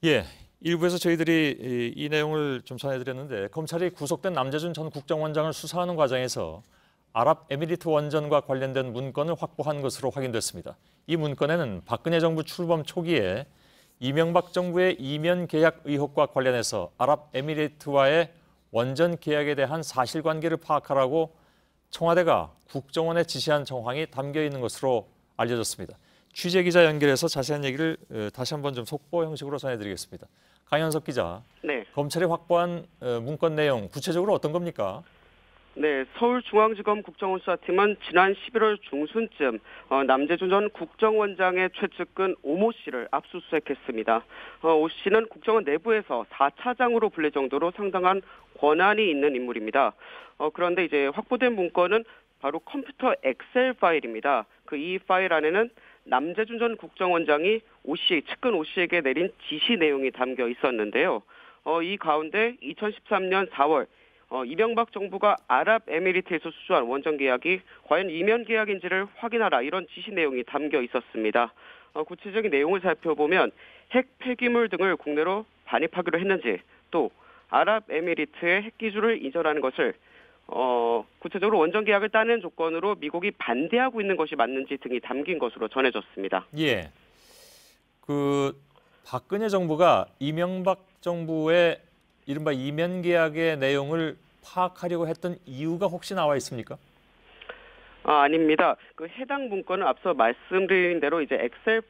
예, 일부에서 저희들이 이 내용을 좀 전해드렸는데 검찰이 구속된 남재준 전 국정원장을 수사하는 과정에서 아랍에미리트 원전과 관련된 문건을 확보한 것으로 확인됐습니다. 이 문건에는 박근혜 정부 출범 초기에 이명박 정부의 이면 계약 의혹과 관련해서 아랍에미리트와의 원전 계약에 대한 사실관계를 파악하라고 청와대가 국정원에 지시한 정황이 담겨 있는 것으로 알려졌습니다. 취재기자 연결해서 자세한 얘기를 다시 한번 좀 속보 형식으로 전해드리겠습니다. 강현석 기자, 네. 검찰이 확보한 문건 내용 구체적으로 어떤 겁니까? 네, 서울중앙지검 국정원 수사팀은 지난 11월 중순쯤 남재준 전 국정원장의 최측근 오모 씨를 압수수색했습니다. 오 씨는 국정원 내부에서 4차장으로 불릴 정도로 상당한 권한이 있는 인물입니다. 그런데 이제 확보된 문건은 바로 컴퓨터 엑셀 파일입니다. 이 파일 안에는 남재준 전 국정원장이 측근 오 씨에게 내린 지시 내용이 담겨 있었는데요. 이 가운데 2013년 4월 이명박 정부가 아랍에미리트에서 수주한 원전 계약이 과연 이면 계약인지를 확인하라, 이런 지시 내용이 담겨 있었습니다. 구체적인 내용을 살펴보면 핵 폐기물 등을 국내로 반입하기로 했는지, 또 아랍에미리트의 핵기술을 이전하는 것을 구체적으로 원전 계약을 따는 조건으로 미국이 반대하고 있는 것이 맞는지 등이 담긴 것으로 전해졌습니다. 예, 박근혜 정부가 이명박 정부의 이른바 이면 계약의 내용을 파악하려고 했던 이유가 혹시 나와 있습니까? 아닙니다. 해당 문건은 앞서 말씀드린 대로 이제 엑셀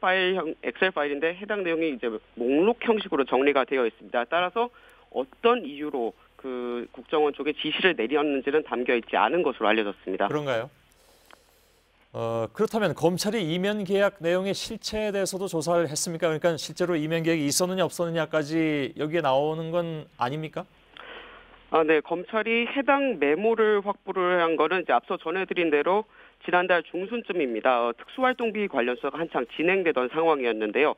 파일인데 해당 내용이 이제 목록 형식으로 정리가 되어 있습니다. 따라서 어떤 이유로 국정원 쪽에 지시를 내렸는지는 담겨 있지 않은 것으로 알려졌습니다. 그런가요? 그렇다면 검찰이 이면 계약 내용의 실체에 대해서도 조사를 했습니까? 그러니까 실제로 이면 계약이 있었느냐 없었느냐까지 여기에 나오는 건 아닙니까? 네, 검찰이 해당 메모를 확보를 한 거는 이제 앞서 전해드린 대로 지난달 중순쯤입니다. 특수활동비 관련 수사가 한창 진행되던 상황이었는데요.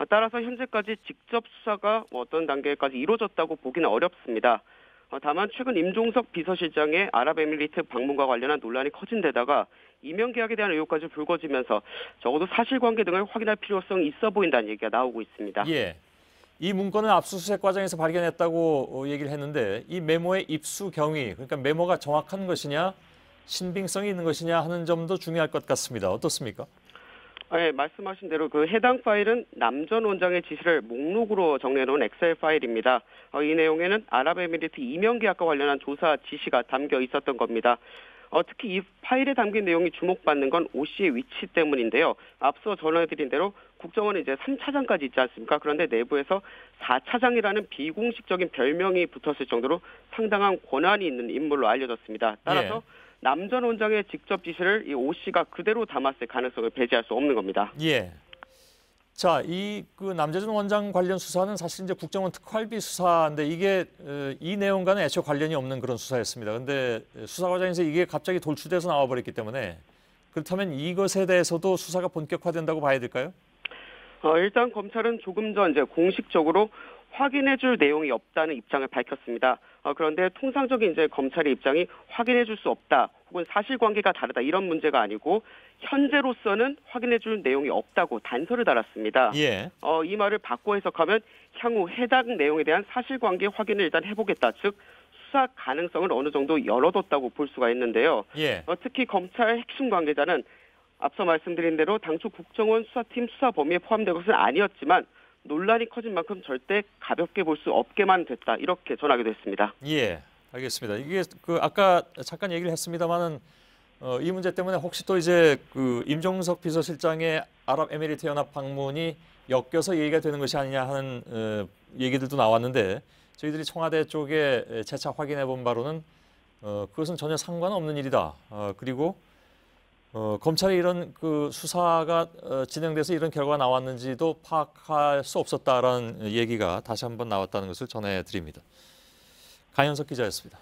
따라서 현재까지 직접 수사가 어떤 단계까지 이루어졌다고 보기는 어렵습니다. 다만 최근 임종석 비서실장의 아랍에미리트 방문과 관련한 논란이 커진 데다가 이면 계약에 대한 의혹까지 불거지면서 적어도 사실관계 등을 확인할 필요성이 있어 보인다는 얘기가 나오고 있습니다. 예, 이 문건은 압수수색 과정에서 발견했다고 얘기를 했는데 이 메모의 입수 경위, 그러니까 메모가 정확한 것이냐, 신빙성이 있는 것이냐 하는 점도 중요할 것 같습니다. 어떻습니까? 네, 말씀하신 대로 해당 파일은 남 전 원장의 지시를 목록으로 정리해놓은 엑셀 파일입니다. 이 내용에는 아랍에미리트 이면 계약과 관련한 조사 지시가 담겨 있었던 겁니다. 특히 이 파일에 담긴 내용이 주목받는 건 오 씨의 위치 때문인데요. 앞서 전해드린 대로 국정원은 이제 3차장까지 있지 않습니까? 그런데 내부에서 4차장이라는 비공식적인 별명이 붙었을 정도로 상당한 권한이 있는 인물로 알려졌습니다. 따라서 남 전 원장의 직접 지시를 이 오 씨가 그대로 담았을 가능성을 배제할 수 없는 겁니다. 예. 자, 남재준 원장 관련 수사는 사실 이제 국정원 특활비 수사인데 이게 이 내용과는 애초에 관련이 없는 그런 수사였습니다. 그런데 수사 과정에서 이게 갑자기 돌출돼서 나와버렸기 때문에 그렇다면 이것에 대해서도 수사가 본격화된다고 봐야 될까요? 일단 검찰은 조금 전 이제 공식적으로 확인해줄 내용이 없다는 입장을 밝혔습니다. 그런데 통상적인 이제 검찰의 입장이 확인해줄 수 없다, 혹은 사실관계가 다르다, 이런 문제가 아니고 현재로서는 확인해줄 내용이 없다고 단서를 달았습니다. 예. 이 말을 바꿔 해석하면 향후 해당 내용에 대한 사실관계 확인을 일단 해보겠다, 즉 수사 가능성을 어느 정도 열어뒀다고 볼 수가 있는데요. 예. 특히 검찰 핵심 관계자는 앞서 말씀드린 대로 당초 국정원 수사팀 수사 범위에 포함된 것은 아니었지만 논란이 커진 만큼 절대 가볍게 볼 수 없게만 됐다, 이렇게 전하기도 했습니다. 예, 알겠습니다. 이게 아까 잠깐 얘기를 했습니다만은 이 문제 때문에 혹시 또 이제 임종석 비서실장의 아랍에미리트 연합 방문이 엮여서 얘기가 되는 것이 아니냐 하는 얘기들도 나왔는데 저희들이 청와대 쪽에 재차 확인해 본 바로는 그것은 전혀 상관없는 일이다. 그리고 검찰이 이런 수사가 진행돼서 이런 결과가 나왔는지도 파악할 수 없었다라는 얘기가 다시 한번 나왔다는 것을 전해드립니다. 강현석 기자였습니다.